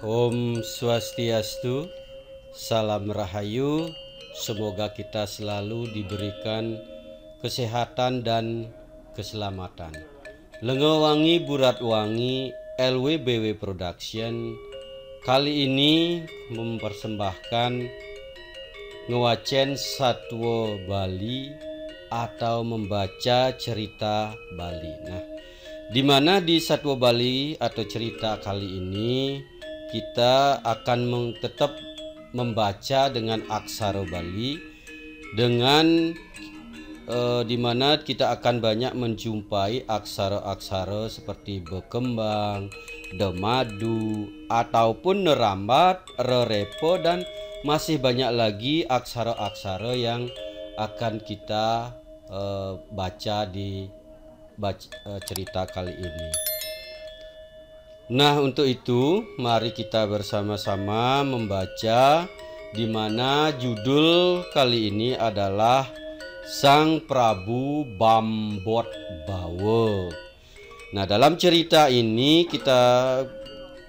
Om Swastiastu, salam rahayu, semoga kita selalu diberikan kesehatan dan keselamatan. Lengo wangi burat wangi LWBW Production kali ini mempersembahkan ngewacen Satwa Bali atau membaca cerita Bali. Nah, di mana di Satwa Bali atau cerita kali ini kita akan tetap membaca dengan aksara Bali dengan di mana kita akan banyak menjumpai aksara-aksara seperti berkembang, demadu, ataupun nerambat, rerepo, dan masih banyak lagi aksara-aksara yang akan kita baca di cerita kali ini. Nah, untuk itu mari kita bersama-sama membaca, di mana judul kali ini adalah Sang Prabu Bambot Bawo. Nah, dalam cerita ini kita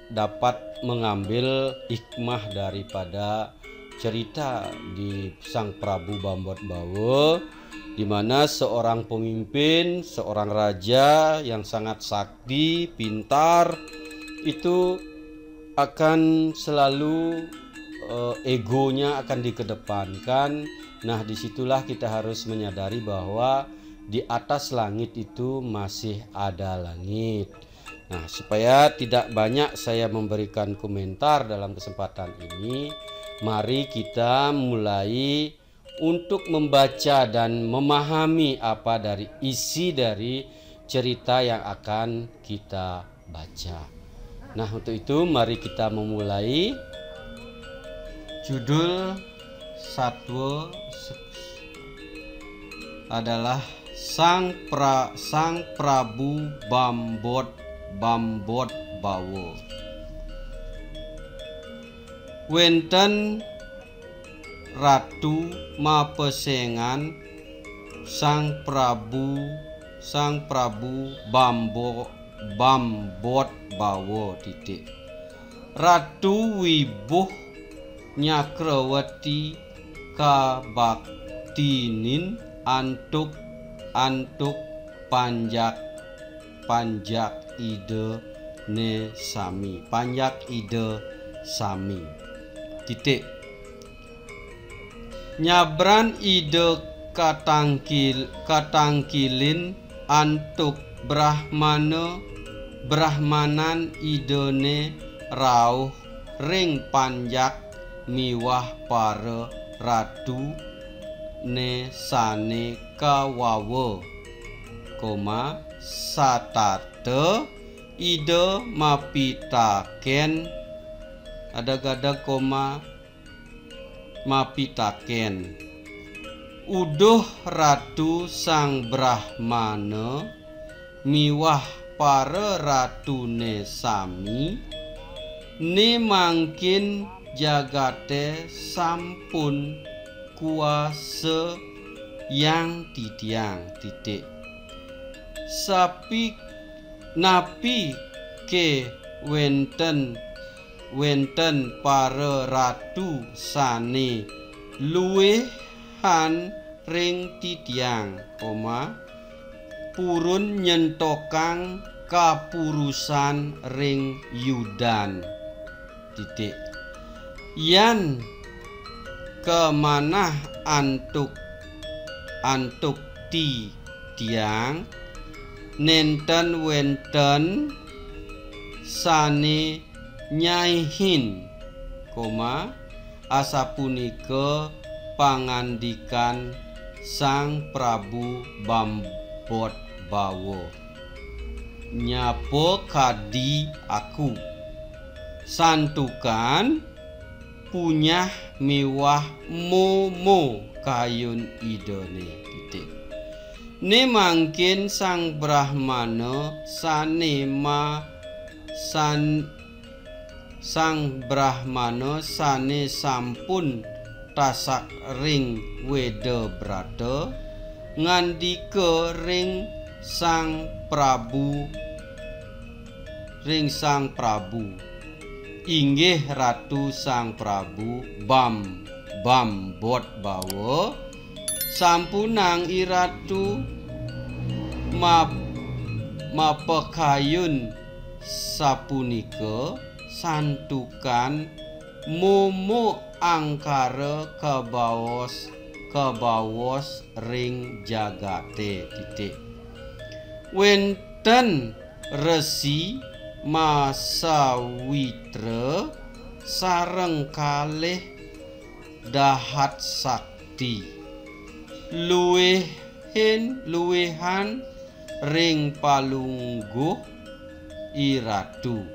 dapat mengambil hikmah daripada cerita di Sang Prabu Bambot Bawo, di mana seorang pemimpin, seorang raja yang sangat sakti, pintar, itu akan selalu egonya akan dikedepankan. Nah, disitulah kita harus menyadari bahwa di atas langit itu masih ada langit. Nah, supaya tidak banyak saya memberikan komentar dalam kesempatan ini, mari kita mulai untuk membaca dan memahami apa dari isi dari cerita yang akan kita baca. Nah, untuk itu mari kita memulai. Judul Satwa adalah Sang Prabu Bambot Bawo. Wenten Ratu mapesengan Sang Prabu Bambot Bawo titik. Ratu Wibuh Nyakrawati kabaktinin antuk panjak ide ne sami. Panjak ide sami titik. Nyabran ide katangkilin antuk brahmanan idene rauh ring panjak miwah para ratu ne sane kawawa satate ide mapitaken ada gada mapitaken uduh ratu sang brahmana miwah para ratune sami ne mangkin jagate sampun kuasa yang tidiang titik. Sapi napi ke wenten para ratu sane luwehan ring tidiang purun nyentokang kapurusan ring yudan titik. Yan kemanah antuk tiang nenten wenten sane nyaihin asapunika pangandikan Sang Prabu Bambot Bawo. Nyapo kadi aku santukan punya miwah momo kayun idone titik. Ne mangkin sang brahmana sang brahmana sane sampun tasak ring weda brata ngandika ring sang Prabu inggih Ratu Sang Prabu Bambot Bawa sampunang iratu mapekayun sapunika santukan momo angkara kebawos ring jagate titik. Wenten Resi Masawitra sareng kalih dahat sakti luwihan ring palungguh iratu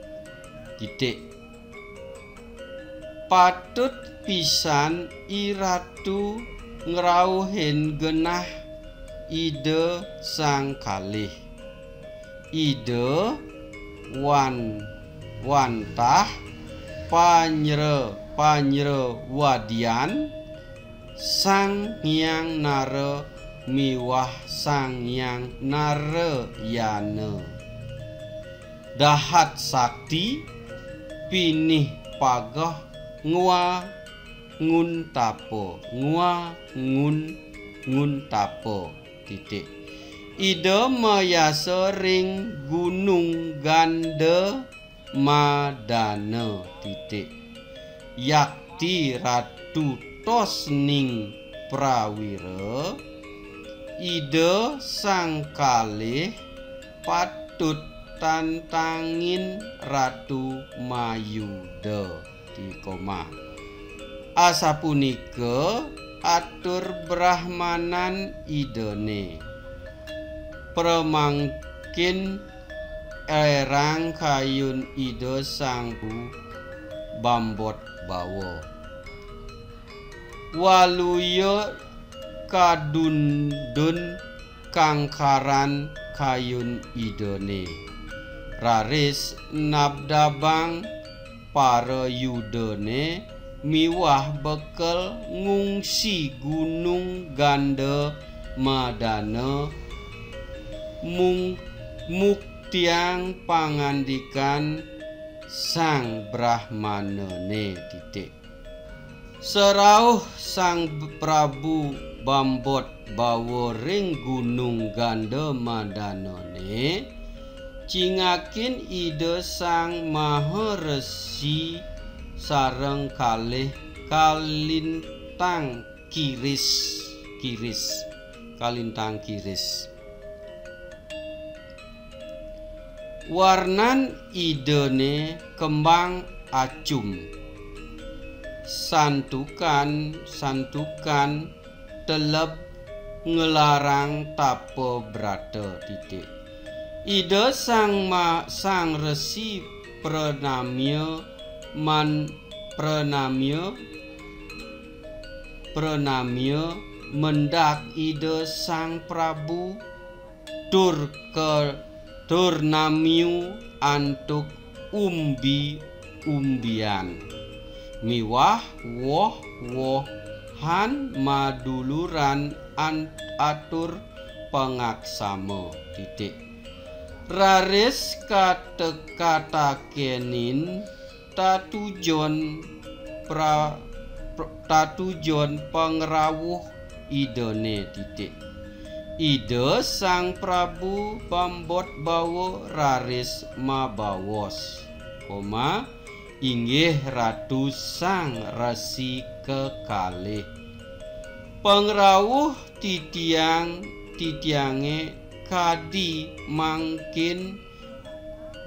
titik. Patut pisan iratu ngrawuhin genah ide sang kalih ide wantah panyrewadian Sang Hyang Nara miwah Sang Hyang Narayana. Dahat sakti pinih pagah nguntapo titik. Ida mayasa ring Gunung Ganda Madana titik. Yakti Ratu Tosning Prawira ida sang kalih patut tantangin Ratu Mayuda di koma. Asapunika atur brahmanan idene premangkin erang kayun ida sang Bambot Bawa waluya kadundun kangkaran kayun idone raris nabdabang para yudane miwah bekel ngungsi Gunung Ganda Madana muktiang pangandikan Sang Brahmanane titik. Serauh Sang Prabu Bambot Bawa ring Gunung Ganda Madanane cingakin ide Sang Maharesi sareng kalih kalintang kiris warnan idene kembang acum santukan teleb ngelarang tapo brata titik. Ide sang resi pranamya mendak ide Sang Prabu Turnamiu antuk umbian miwah wohan maduluran atur pengaksama titik. Raris katakenin tatujon pengrawuh idene titik. Ide Sang Prabu Bambot Bawa raris mabawos, inggih Ratu Sang Resi kekalih. Pengrawuh titiange kadi mangkin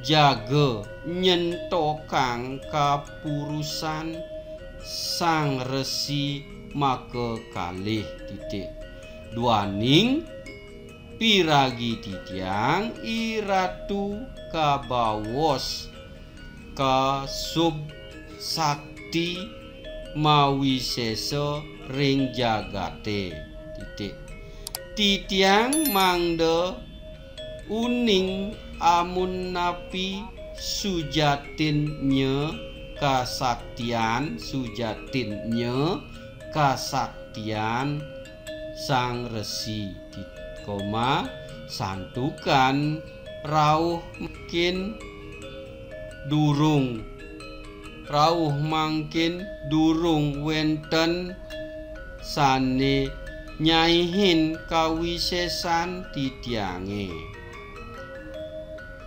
jaga nyentokang kapurusan Sang Resi makekalih titik. Duaning piragi titiang iratu kabawos kasub sakti mawisesa ring jagate titik. Titiang mangda uning amun napi sujatinnya kasaktian Sang Resi santukan rauh mungkin rawuh mangkin durung wenten sane nyaihin kawisesan titiange.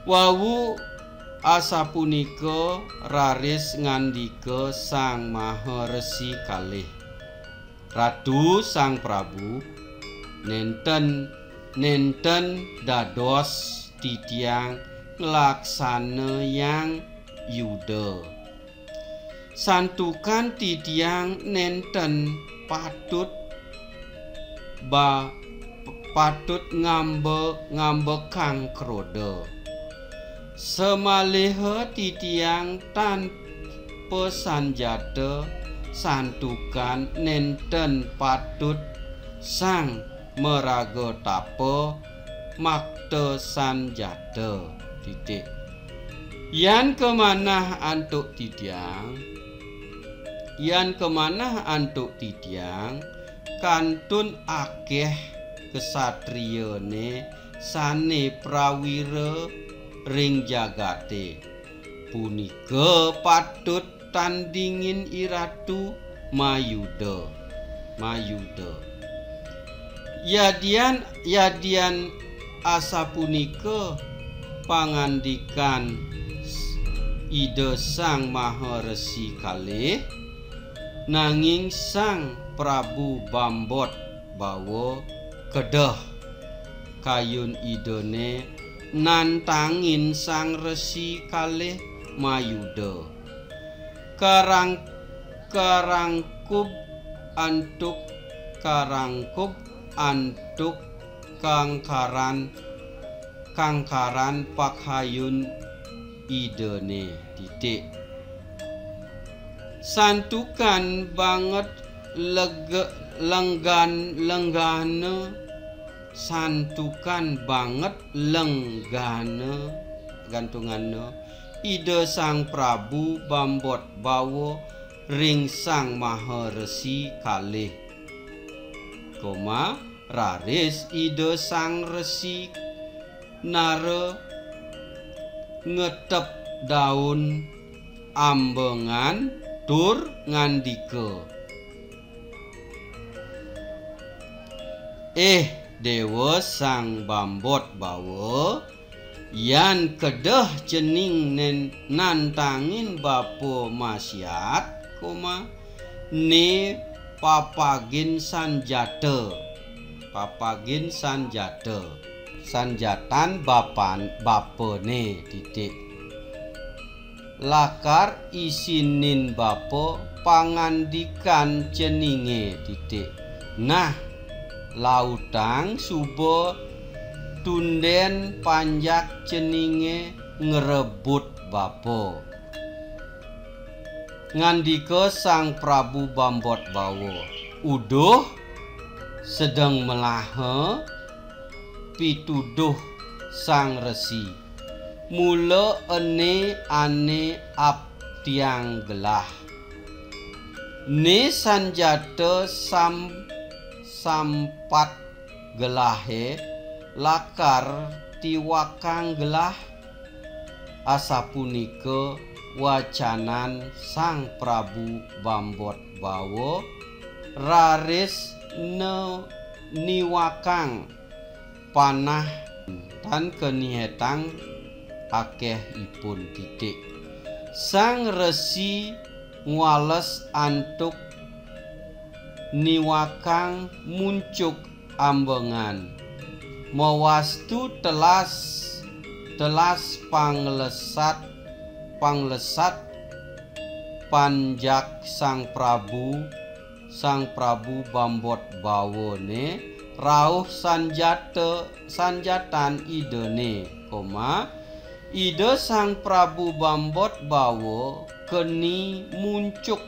Wawu asapunika raris ngandika Sang Maharesi kalih, Ratu Sang Prabu, nenten dados titiang nglaksana yang yuda. Santukan titiang nenten patut ngambekang kroda. Semaliha titiang tanpa sanjata, santukan nenten patut sang meraga tapa makta sanjata. Titik. Yan kemanah antuk titiang, kantun akeh kesatriyane sane prawira ring jagate. Punika patut tandingin iratu Mayuda. Yadian asapunika pangandikan Ida Sang Maharesi kalih, nanging Sang Prabu Bambot bawa kedah kayun idone nantangin Sang Resi kalih Mayuda. Karangkub antuk kangkaran pakhayun idene. Titik. Santukan banget lenggana gantungane Ida Sang Prabu Bambot bawa ring Sang Maharesi kalih, raris Ida Sang Resi nare ngetep daun ambengan tur ngandika, Dewa Sang Bambot bawa, yan kedah cening nantangin Bapa Masyat, ne papagin sanjata. Sanjatan bapane. Titik. Lakar isinin bapa pangandikan ceninge. Titik. Nah, lautang suba tunden panjak ceninge ngerebut bapa. Ngandika Sang Prabu Bambot bawa, uduh sedang melaha pituduh Sang Resi, mula ane aptiang gelah. Ne sanjata sampat gelahe lakar tiwakang gelah. Asapunika wacanan Sang Prabu Bambot bawa, raris niwakang panah dan kenihetang akeh ipun. Titik. Sang Resi ngwales antuk niwakang muncuk ambengan, mawastu telas panglesat panjak Sang Prabu Bambot bawone rauh sanjatan idene, Ida Sang Prabu Bambot bawa keni muncuk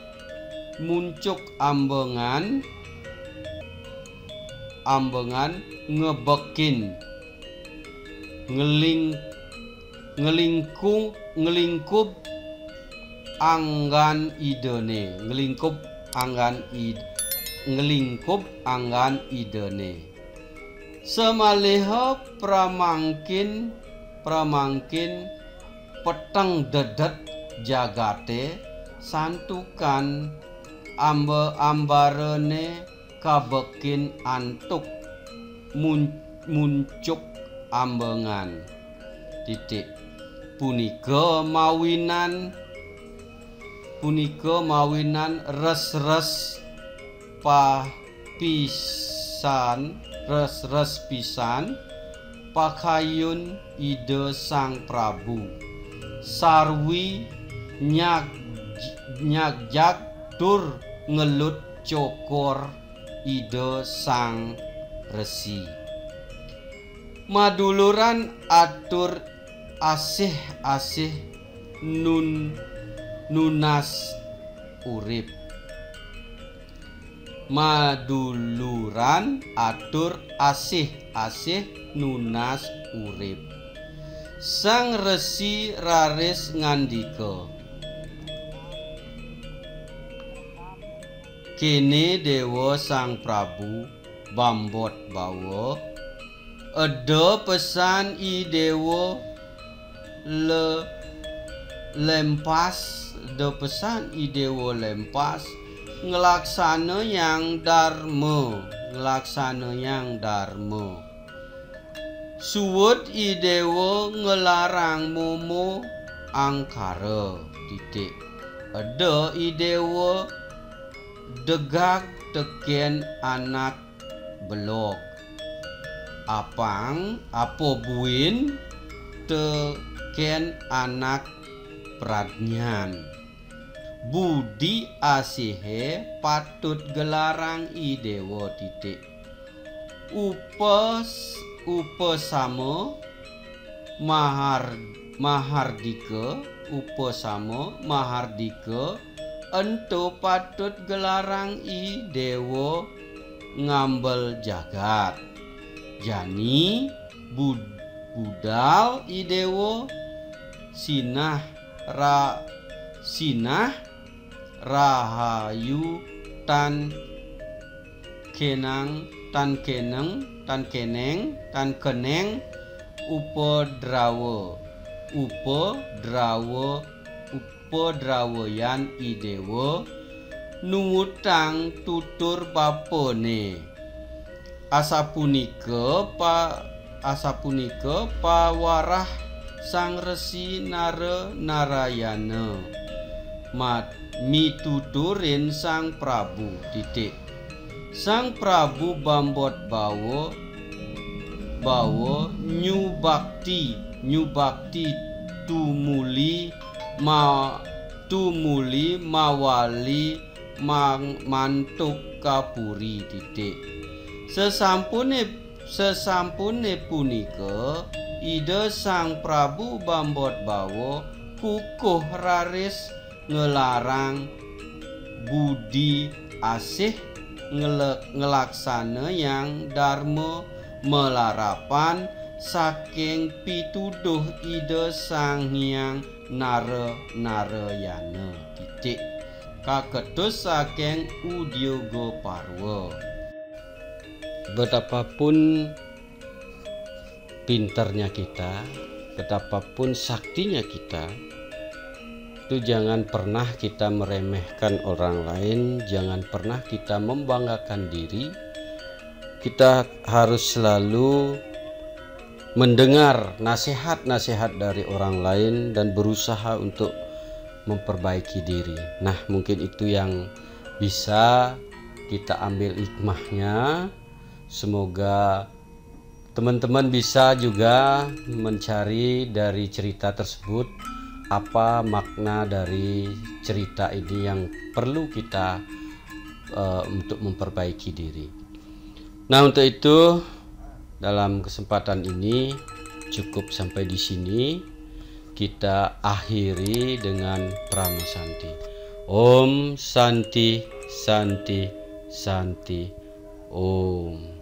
ambengan ngebekin ngelingkup anggan idene, semaliha pramangkin peteng dedet jagate santukan ambarene kabekin antuk muncuk ambengan. Titik. Punika mawinan res-res pisan pakayun ide Sang Prabu sarwi nyagjak tur ngelut cokor ide Sang Resi. Maduluran atur asih-asih nunas urip. Maduluran atur asih-asih nunas urip. Sang Resi raris ngandika, kene Dewa Sang Prabu Bambot bawa ada pesan I Dewa lempas ngelaksana yang dharma suwud I Dewa ngelarang momo angkara. Titik. Ada I Dewa degak teken anak belok apa buin teken anak pradnyan. Budi asihe patut gelarang I Dewa. Titik. Upasama mahardika ento patut gelarang I Dewa ngambel jagat. Jani budal I Dewa sinah rahayu tan keneng upadrawayan I Dewa nungutang tutur bapone. Asapunika pawarah Sang Resi Narayana mituturin Sang Prabu. Titik. Sang Prabu Bambot bawa nyubakti tumuli mawali mantuk kapuri. Titik. Sesampune punika ide Sang Prabu Bambot bawa kukuh raris ngelarang budi asih ngelaksana yang dharma melarapan saking pituduh ide Sang Hyang Narayana. Titik. Kaketus saking Udyoga Parwa. Betapapun pinternya kita, betapapun saktinya kita, itu jangan pernah kita meremehkan orang lain, jangan pernah kita membanggakan diri. Kita harus selalu mendengar nasihat-nasihat dari orang lain dan berusaha untuk memperbaiki diri. Nah, mungkin itu yang bisa kita ambil hikmahnya. Semoga teman-teman bisa juga mencari dari cerita tersebut apa makna dari cerita ini yang perlu kita untuk memperbaiki diri. Nah, untuk itu dalam kesempatan ini cukup sampai di sini. Kita akhiri dengan Prama Santi. Om Santi Santi Santi Om.